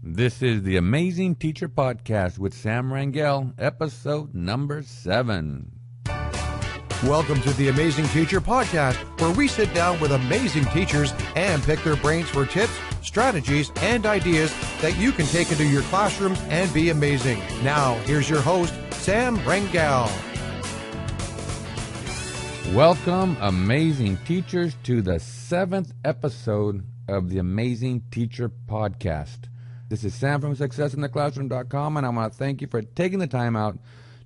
This is the Amazing Teacher Podcast with Sam Rangel, episode number 7. Welcome to the Amazing Teacher Podcast, where we sit down with amazing teachers and pick their brains for tips, strategies, and ideas that you can take into your classrooms and be amazing. Now, here's your host, Sam Rangel. Welcome, amazing teachers, to the 7th episode of the Amazing Teacher Podcast. This is Sam from SuccessInTheClassroom.com, and I want to thank you for taking the time out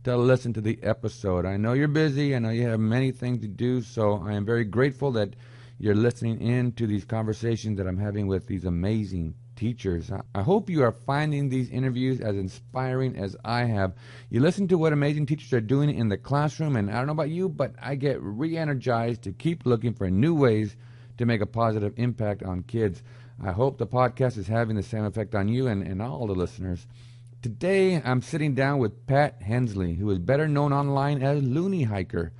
to listen to the episode. I know you're busy. I know you have many things to do, so I am very grateful that you're listening in to these conversations that I'm having with these amazing teachers. I hope you are finding these interviews as inspiring as I have. You listen to what amazing teachers are doing in the classroom, and I don't know about you, but I get re-energized to keep looking for new ways to make a positive impact on kids. I hope the podcast is having the same effect on you and all the listeners. Today, I'm sitting down with Pat Hensley, who is better known online as Loony Hiker.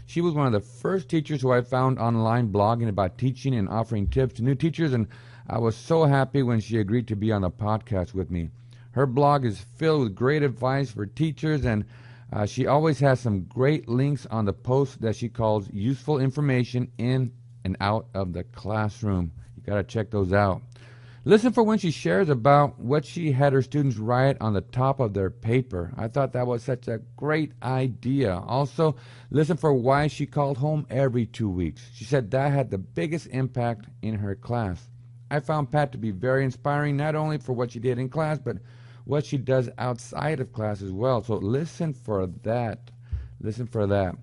She was one of the first teachers who I found online blogging about teaching and offering tips to new teachers, and I was so happy when she agreed to be on the podcast with me. Her blog is filled with great advice for teachers, and she always has some great links on the posts that she calls useful information in and out of the classroom. You got to check those out. Listen for when she shares about what she had her students write on the top of their paper. I thought that was such a great idea. Also, listen for why she called home every 2 weeks. She said that had the biggest impact in her class. I found Pat to be very inspiring, not only for what she did in class, but what she does outside of class as well. So listen for that. Listen for that.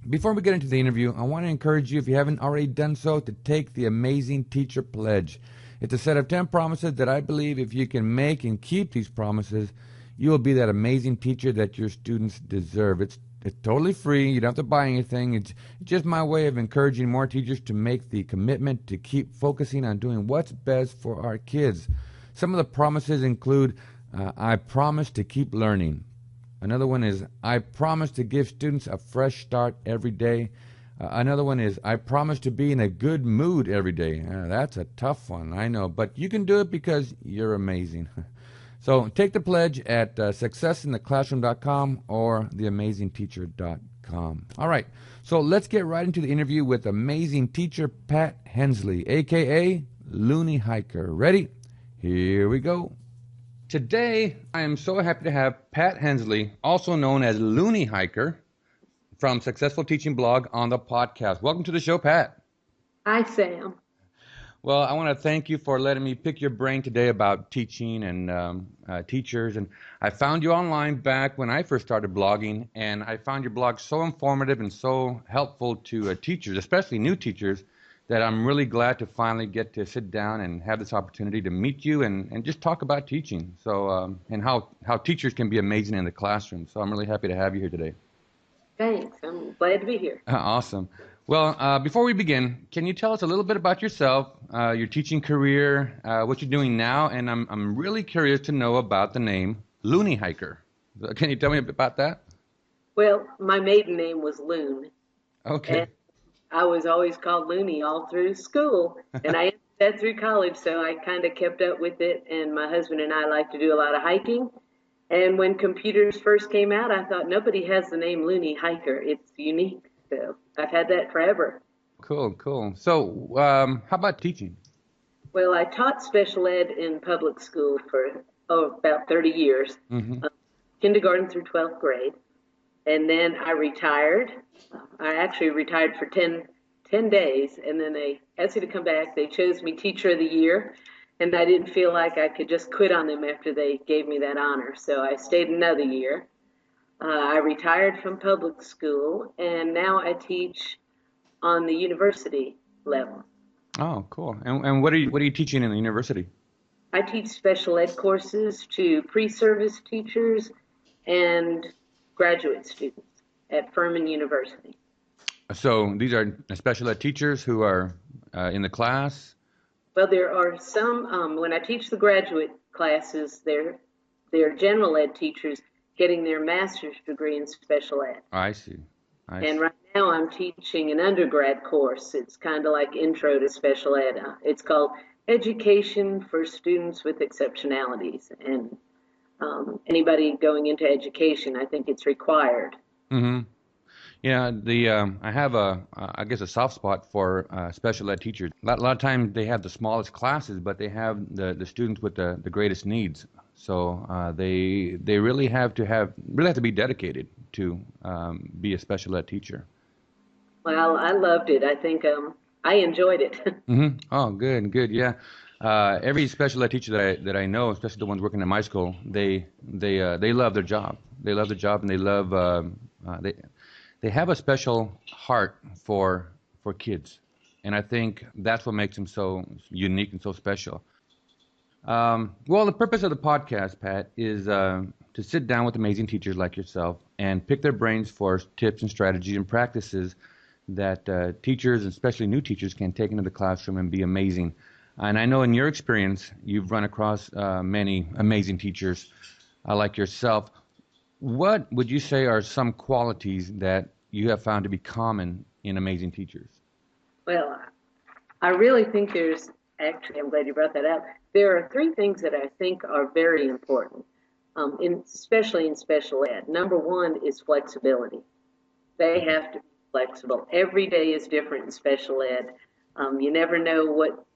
Before we get into the interview, I want to encourage you, if you haven't already done so, to take the Amazing Teacher Pledge. It's a set of 10 promises that I believe if you can make and keep these promises, you will be that amazing teacher that your students deserve. It's totally free. You don't have to buy anything. It's just my way of encouraging more teachers to make the commitment to keep focusing on doing what's best for our kids. Some of the promises include, I promise to keep learning. Another one is, I promise to give students a fresh start every day. Another one is, I promise to be in a good mood every day. That's a tough one, I know, but you can do it because you're amazing. So take the pledge at SuccessInTheClassroom.com or TheAmazingTeacher.com. All right, so let's get right into the interview with amazing teacher Pat Hensley, a.k.a. Loony Hiker. Ready? Here we go. Today, I am so happy to have Pat Hensley, also known as Loony Hiker, from Successful Teaching Blog on the podcast. Welcome to the show, Pat. Hi, Sam. Well, I want to thank you for letting me pick your brain today about teaching and teachers. And I found you online back when I first started blogging, and I found your blog so informative and so helpful to teachers, especially new teachers, that I'm really glad to finally get to sit down and have this opportunity to meet you and just talk about teaching. So and how teachers can be amazing in the classroom. So I'm really happy to have you here today. Thanks. I'm glad to be here. Awesome. Well, before we begin, can you tell us a little bit about yourself, your teaching career, what you're doing now? And I'm really curious to know about the name Loony Hiker. Can you tell me a bit about that? Well, my maiden name was Loon. Okay. And I was always called Loony all through school, and I ended that through college, so I kind of kept up with it, and my husband and I like to do a lot of hiking. And when computers first came out, I thought nobody has the name Loony Hiker. It's unique, so I've had that forever. Cool. So how about teaching? Well, I taught special ed in public school for about 30 years, kindergarten through 12th grade. And then I retired. I actually retired for 10 days, and then they asked me to come back. They chose me Teacher of the Year, and I didn't feel like I could just quit on them after they gave me that honor. So I stayed another year. I retired from public school, and now I teach on the university level. Oh, cool. And what are you teaching in the university? I teach special ed courses to pre-service teachers and graduate students at Furman University. So these are special ed teachers who are in the class? Well, there are some, when I teach the graduate classes, they're general ed teachers getting their master's degree in special ed. I see. And right now I'm teaching an undergrad course. It's kind of like Intro to Special Ed. It's called education for students with exceptionalities. And anybody going into education, I think it's required. Mm-hmm. Yeah, I have I guess a soft spot for special ed teachers. A lot of times they have the smallest classes, but they have the students with the greatest needs. So they really have to be dedicated to be a special ed teacher. Well, I loved it. I think I enjoyed it. Mm-hmm. Oh, good, yeah. Every special ed teacher that I know, especially the ones working at my school, they love their job. They love their job, and they love they have a special heart for kids, and I think that's what makes them so unique and so special. Well, the purpose of the podcast, Pat, is to sit down with amazing teachers like yourself and pick their brains for tips and strategies and practices that teachers, and especially new teachers, can take into the classroom and be amazing. And I know in your experience, you've run across many amazing teachers like yourself. What would you say are some qualities that you have found to be common in amazing teachers? Well, I really think actually, I'm glad you brought that up. There are 3 things that I think are very important, especially in special ed. Number 1 is flexibility. They have to be flexible. Every day is different in special ed. You never know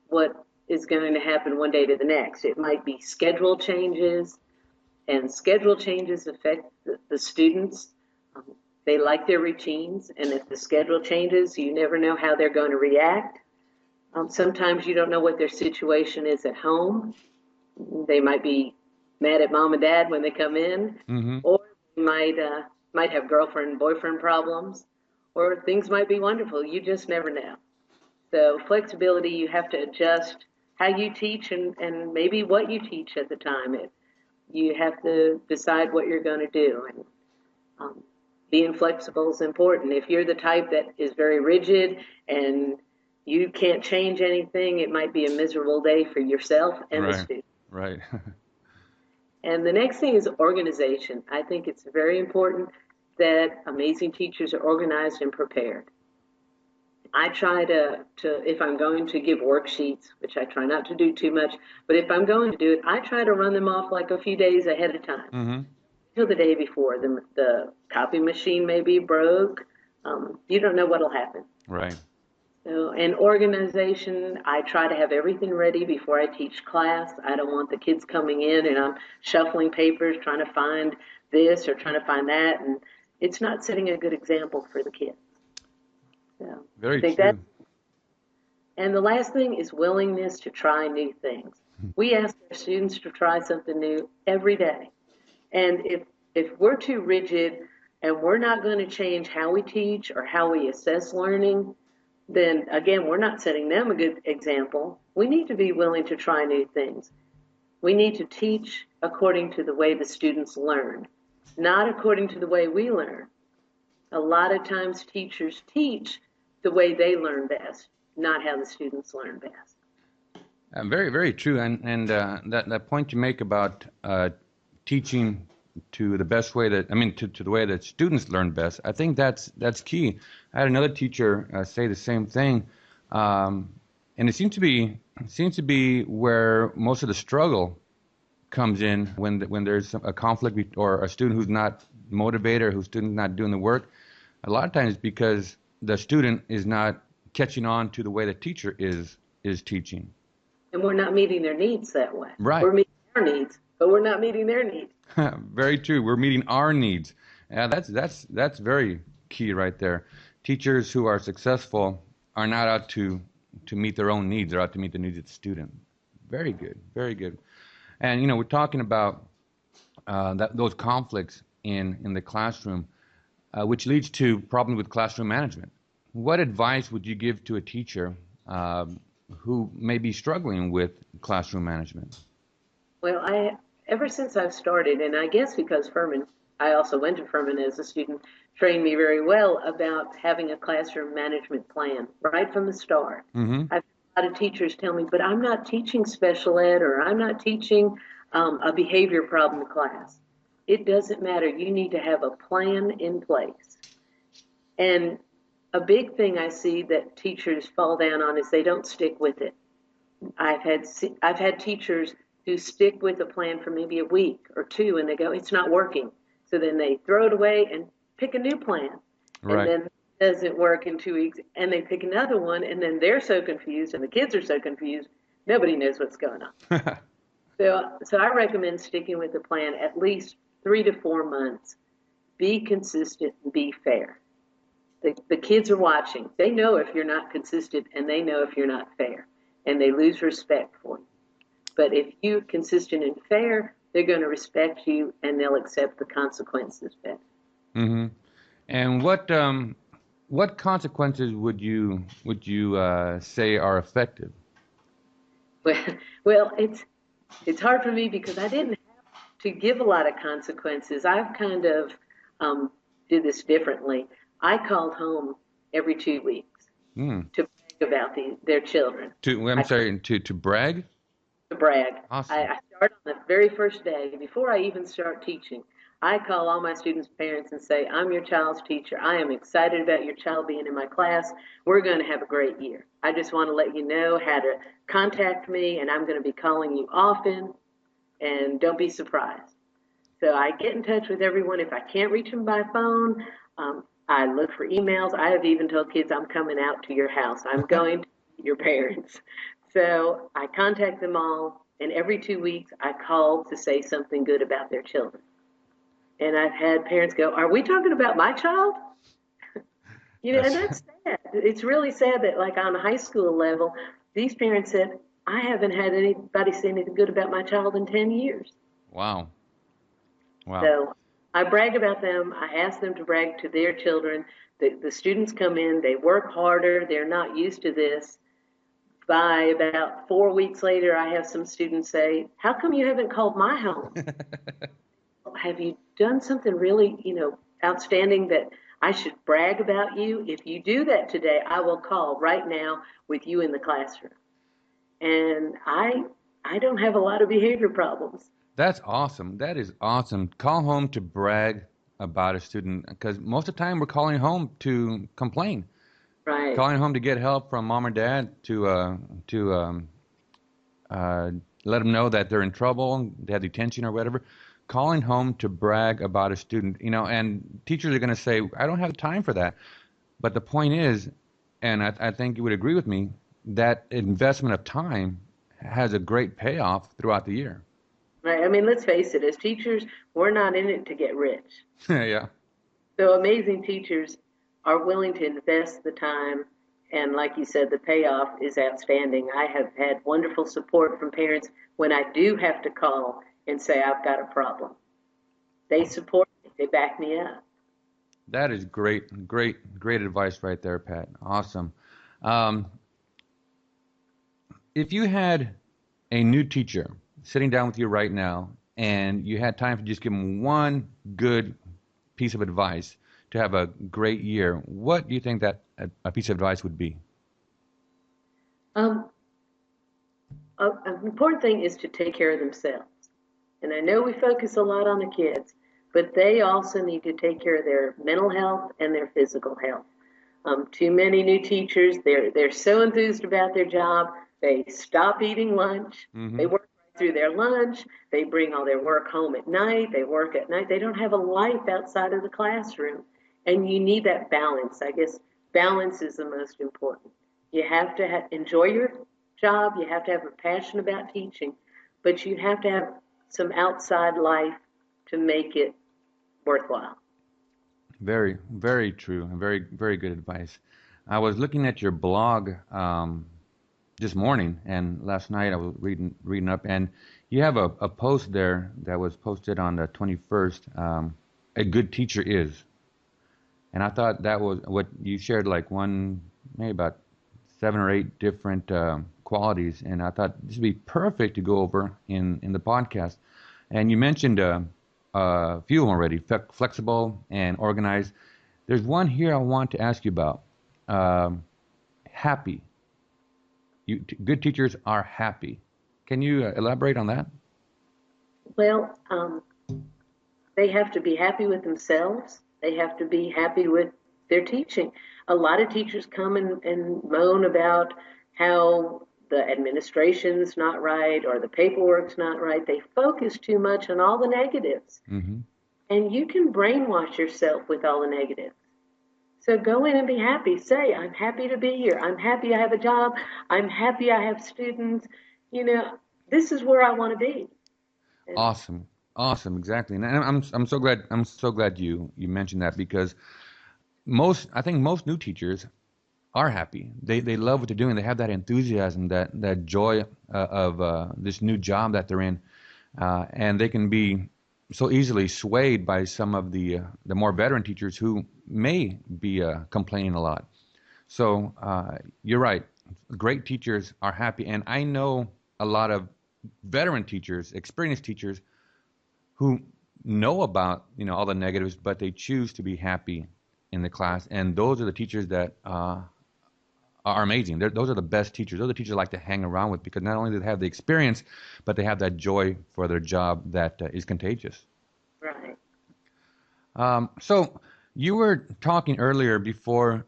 what is going to happen one day to the next. It might be schedule changes, and schedule changes affect the students. They like their routines, and if the schedule changes, you never know how they're going to react. Sometimes you don't know what their situation is at home. They might be mad at mom and dad when they come in, mm-hmm. or they might have girlfriend and boyfriend problems, or things might be wonderful. You just never know. So flexibility, you have to adjust how you teach and maybe what you teach at the time. You have to decide what you're going to do. And being flexible is important. If you're the type that is very rigid and you can't change anything, it might be a miserable day for yourself and the student. Right. And the next thing is organization. I think it's very important that amazing teachers are organized and prepared. I try to if I'm going to give worksheets, which I try not to do too much, but if I'm going to do it, I try to run them off like a few days ahead of time. Mm-hmm. Till the day before. The copy machine may be broke. You don't know what'll happen. Right. So, and organization, I try to have everything ready before I teach class. I don't want the kids coming in and I'm shuffling papers, trying to find this or trying to find that, and it's not setting a good example for the kids. So, very true. And the last thing is willingness to try new things. We ask our students to try something new every day. And if we're too rigid and we're not going to change how we teach or how we assess learning, then again, we're not setting them a good example. We need to be willing to try new things. We need to teach according to the way the students learn, not according to the way we learn. A lot of times teachers teach the way they learn best, not how the students learn best. Very, very true. And that point you make about teaching to the best way to the way that students learn best, I think that's key. I had another teacher say the same thing, and it seems to be where most of the struggle comes in when there's a conflict or a student who's not motivated or whose student's not doing the work. A lot of times because the student is not catching on to the way the teacher is teaching. And we're not meeting their needs that way. Right. We're meeting our needs, but we're not meeting their needs. Very true. We're meeting our needs. That's very key right there. Teachers who are successful are not out to meet their own needs. They're out to meet the needs of the student. Very good. Very good. And, we're talking about those conflicts in the classroom, which leads to problems with classroom management. What advice would you give to a teacher who may be struggling with classroom management? Well, ever since I've started, and I guess because I also went to Furman as a student, trained me very well about having a classroom management plan right from the start. Mm-hmm. I've had a lot of teachers tell me, but I'm not teaching special ed or I'm not teaching a behavior problem class. It doesn't matter. You need to have a plan in place. And a big thing I see that teachers fall down on is they don't stick with it. I've had teachers who stick with a plan for maybe a week or two, and they go, it's not working. So then they throw it away and pick a new plan. Right. And then it doesn't work in 2 weeks, and they pick another one, and then they're so confused, and the kids are so confused, nobody knows what's going on. So I recommend sticking with the plan at least 3 to 4 months. Be consistent and be fair. The kids are watching. They know if you're not consistent, and they know if you're not fair, and they lose respect for you. But if you're consistent and fair, they're going to respect you, and they'll accept the consequences better. Mm-hmm. And what consequences would you say are effective? Well, it's hard for me because I didn't have to give a lot of consequences. I've kind of did this differently. I called home every 2 weeks to brag about their children. To brag? To brag. Awesome. I start on the very first day, before I even start teaching. I call all my students' parents and say, I'm your child's teacher. I am excited about your child being in my class. We're going to have a great year. I just want to let you know how to contact me, and I'm going to be calling you often, and don't be surprised. So I get in touch with everyone. If I can't reach them by phone, I look for emails. I have even told kids I'm coming out to your house. I'm going to meet your parents. So I contact them all, and every 2 weeks I call to say something good about their children. And I've had parents go, are we talking about my child? And that's sad. It's really sad that, like, on a high school level, these parents said, I haven't had anybody say anything good about my child in 10 years. Wow. So I brag about them. I ask them to brag to their children. The students come in, they work harder. They're not used to this. By about 4 weeks later, I have some students say, how come you haven't called my home? Have you done something really, outstanding that I should brag about you? If you do that today, I will call right now with you in the classroom. And I don't have a lot of behavior problems. That's awesome. That is awesome. Call home to brag about a student, because most of the time we're calling home to complain. Right. Calling home to get help from mom or dad to let them know that they're in trouble, they have detention or whatever. Calling home to brag about a student, and teachers are going to say, I don't have time for that. But the point is, and I think you would agree with me, that investment of time has a great payoff throughout the year. Right. I mean, let's face it, as teachers, we're not in it to get rich. Yeah. So amazing teachers are willing to invest the time, and like you said, the payoff is outstanding. I have had wonderful support from parents when I do have to call and say I've got a problem. They support me. They back me up. That is great advice right there, Pat. Awesome. If you had a new teacher sitting down with you right now, and you had time to just give them one good piece of advice to have a great year, what do you think that a piece of advice would be? An important thing is to take care of themselves. And I know we focus a lot on the kids, but they also need to take care of their mental health and their physical health. Too many new teachers, they're so enthused about their job, they stop eating lunch. Mm-hmm. They work right through their lunch. They bring all their work home at night. They work at night. They don't have a life outside of the classroom. And you need that balance. I guess balance is the most important. You have to enjoy your job. You have to have a passion about teaching, but you have to have some outside life to make it worthwhile. Very, very true, and very, very good advice. I was looking at your blog this morning, and last night I was reading up, and you have a post there that was posted on the 21st. A good teacher is, and I thought that was what you shared, like maybe about 7 or 8 different qualities, and I thought this would be perfect to go over in the podcast. And you mentioned a few of them already: flexible and organized. There's one here I want to ask you about. Happy. Good teachers are happy. Can you elaborate on that? Well, they have to be happy with themselves. They have to be happy with their teaching. A lot of teachers come and moan about how the administration's not right or the paperwork's not right. They focus too much on all the negatives. Mm-hmm. And you can brainwash yourself with all the negatives. So go in and be happy. Say, I'm happy to be here. I'm happy I have a job. I'm happy I have students. You know, this is where I want to be. And Awesome, exactly. And I'm so glad you mentioned that, because I think most new teachers are happy. They love what they're doing. They have that enthusiasm, that joy of this new job that they're in, and they can be so easily swayed by some of the more veteran teachers who may be complaining a lot. So you're right. Great teachers are happy, and I know a lot of veteran teachers, experienced teachers, who know about all the negatives, but they choose to be happy in the class, and those are the teachers that are amazing. Those are the best teachers. Those are the teachers I like to hang around with, because not only do they have the experience, but they have that joy for their job that is contagious. right. So you were talking earlier before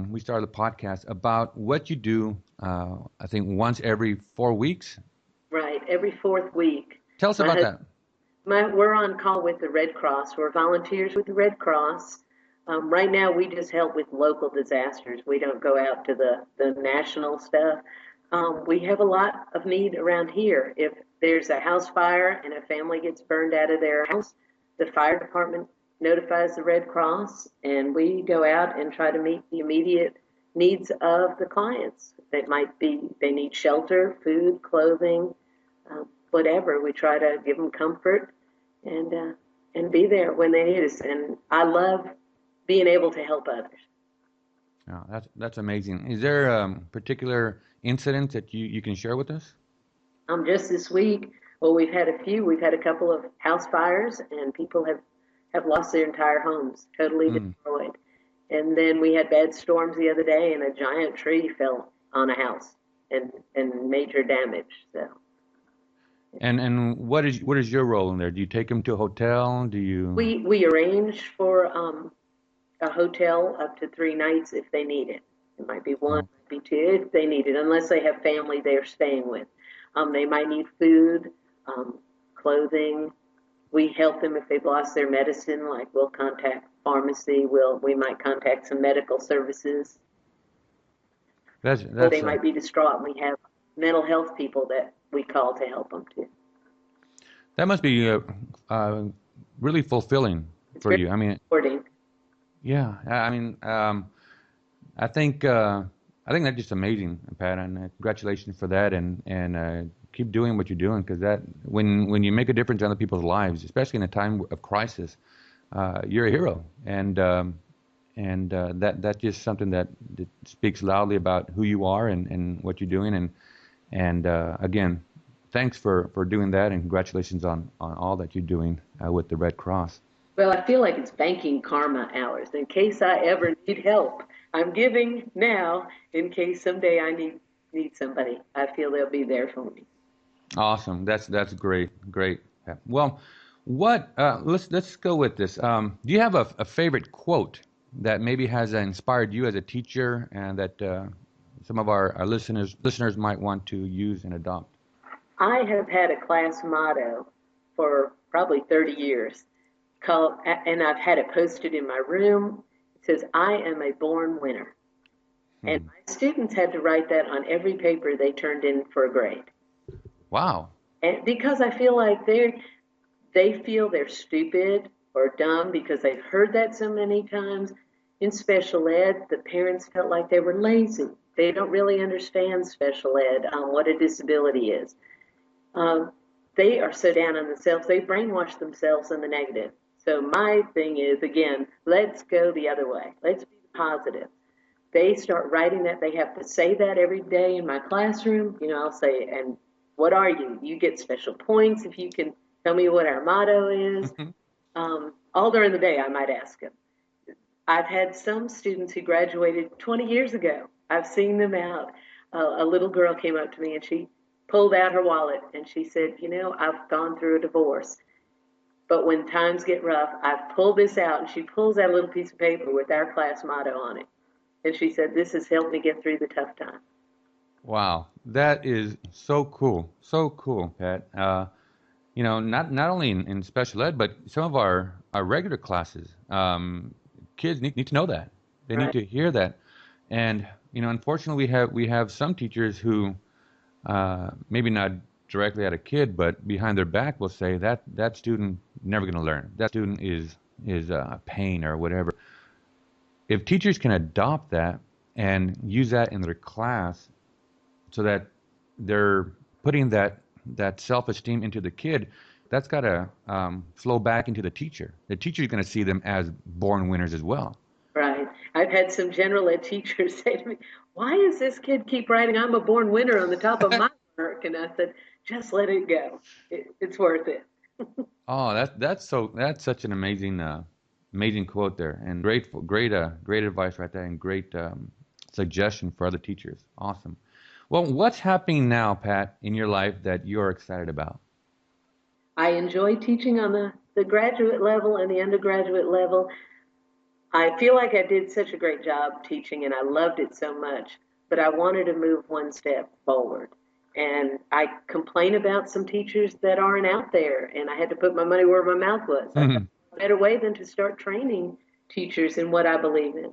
we started the podcast about what you do, I think once every 4 weeks. Right, every fourth week. Tell us about that. We're on call with the Red Cross. We're volunteers with the Red Cross. Right now, we just help with local disasters. We don't go out to the national stuff. We have a lot of need around here. If there's a house fire and a family gets burned out of their house, the fire department notifies the Red Cross, and we go out and try to meet the immediate needs of the clients. That might be they need shelter, food, clothing, whatever. We try to give them comfort and be there when they need us. And I love being able to help others. Oh, that's amazing. Is there a particular incident that you can share with us? Just this week, well, we've had a few. We've had a couple of house fires, and people have lost their entire homes, totally destroyed. And then we had bad storms the other day, and a giant tree fell on a house and major damage. So. And what is your role in there? Do you take them to a hotel? Do you? We arrange for a hotel up to 3 nights if they need it. It might be one, might be two if they need it, unless they have family they're staying with. They might need food, clothing. We help them if they've lost their medicine, like we'll contact pharmacy. We might contact some medical services. They might be distraught. We have mental health people that we call to help them too. That must be really fulfilling for you. I mean, rewarding. Yeah. I mean, I think that's just amazing, Pat, and congratulations for that, and keep doing what you're doing, because that when you make a difference in other people's lives, especially in a time of crisis, you're a hero, and that's just something that speaks loudly about who you are and what you're doing, and again, thanks for doing that, and congratulations on all that you're doing with the Red Cross. Well, I feel like it's banking karma hours. In case I ever need help, I'm giving now. In case someday I need somebody, I feel they'll be there for me. Awesome. That's great. Well, let's go with this. Do you have a favorite quote that maybe has inspired you as a teacher, and that some of our listeners might want to use and adopt? I have had a class motto for probably 30 years. And I've had it posted in my room. It says, "I am a born winner." And my students had to write that on every paper they turned in for a grade. Wow. And because I feel like they feel they're stupid or dumb because they've heard that so many times. In special ed, the parents felt like they were lazy. They don't really understand special ed, what a disability is. They are so down on themselves, they brainwash themselves in the negative. So my thing is, again, let's go the other way. Let's be positive. They start writing that. They have to say that every day in my classroom. I'll say, "And what are you? You get special points if you can tell me what our motto is." All during the day, I might ask them. I've had some students who graduated 20 years ago. I've seen them out. A little girl came up to me, and she pulled out her wallet, and she said, "I've gone through a divorce. But when times get rough, I've pulled this out." And she pulls out a little piece of paper with our class motto on it. And she said, "This has helped me get through the tough time." Wow, that is so cool. So cool, Pat. Not only in special ed, but some of our regular classes, kids need to know that. They need Right. to hear that. And, unfortunately, we have some teachers who maybe not directly at a kid, but behind their back will say that student never going to learn. That student is a pain or whatever. If teachers can adopt that and use that in their class so that they're putting that self-esteem into the kid, that's got to flow back into the teacher. The teacher is going to see them as born winners as well. Right. I've had some general ed teachers say to me, why does this kid keep writing, I'm a born winner on the top of my work? And I said, just let it go. It's worth it. Oh, that's such an amazing quote there, and great advice right there, and great suggestion for other teachers. Awesome. Well, what's happening now, Pat, in your life that you're excited about? I enjoy teaching on the graduate level and the undergraduate level. I feel like I did such a great job teaching, and I loved it so much, but I wanted to move one step forward. And I complain about some teachers that aren't out there, and I had to put my money where my mouth was. I thought, a better way than to start training teachers in what I believe in,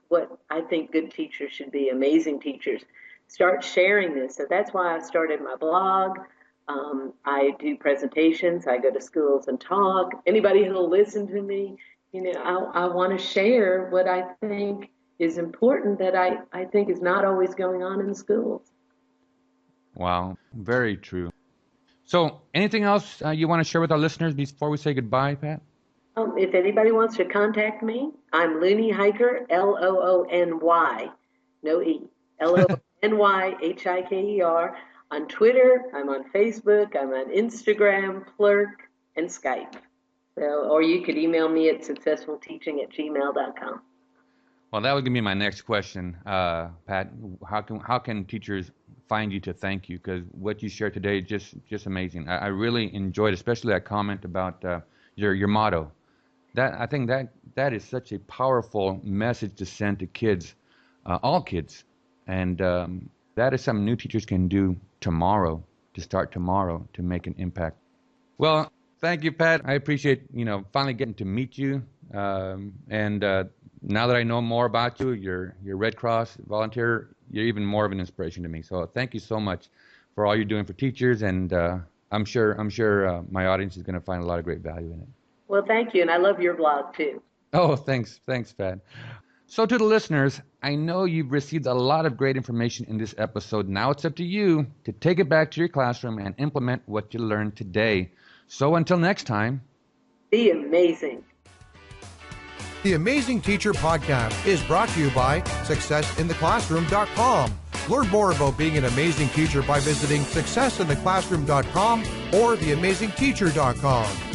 what I think good teachers should be, amazing teachers. Start sharing this. So that's why I started my blog. I do presentations. I go to schools and talk. Anybody who'll listen to me, I want to share what I think is important that I think is not always going on in the schools. Wow, very true. So anything else you want to share with our listeners before we say goodbye, Pat? If anybody wants to contact me, I'm Loony Hiker, Loony, no E, LONYHIKER. On Twitter, I'm on Facebook, I'm on Instagram, Plurk, and Skype. Or you could email me at successfulteaching@gmail.com. Well, that would give me my next question, Pat. How can teachers find you to thank you? Because what you shared today is just amazing. I really enjoyed, especially that comment about your motto. I think that is such a powerful message to send to kids, all kids, and that is something new teachers can do tomorrow, to start tomorrow, to make an impact. Well, thank you, Pat. I appreciate finally getting to meet you, and now that I know more about you, your Red Cross volunteer, you're even more of an inspiration to me. So thank you so much for all you're doing for teachers, and I'm sure my audience is going to find a lot of great value in it. Well, thank you, and I love your blog too. Oh, thanks, Pat. So to the listeners, I know you've received a lot of great information in this episode. Now it's up to you to take it back to your classroom and implement what you learned today. So until next time, be amazing. The Amazing Teacher Podcast is brought to you by SuccessInTheClassroom.com. Learn more about being an amazing teacher by visiting SuccessInTheClassroom.com or TheAmazingTeacher.com.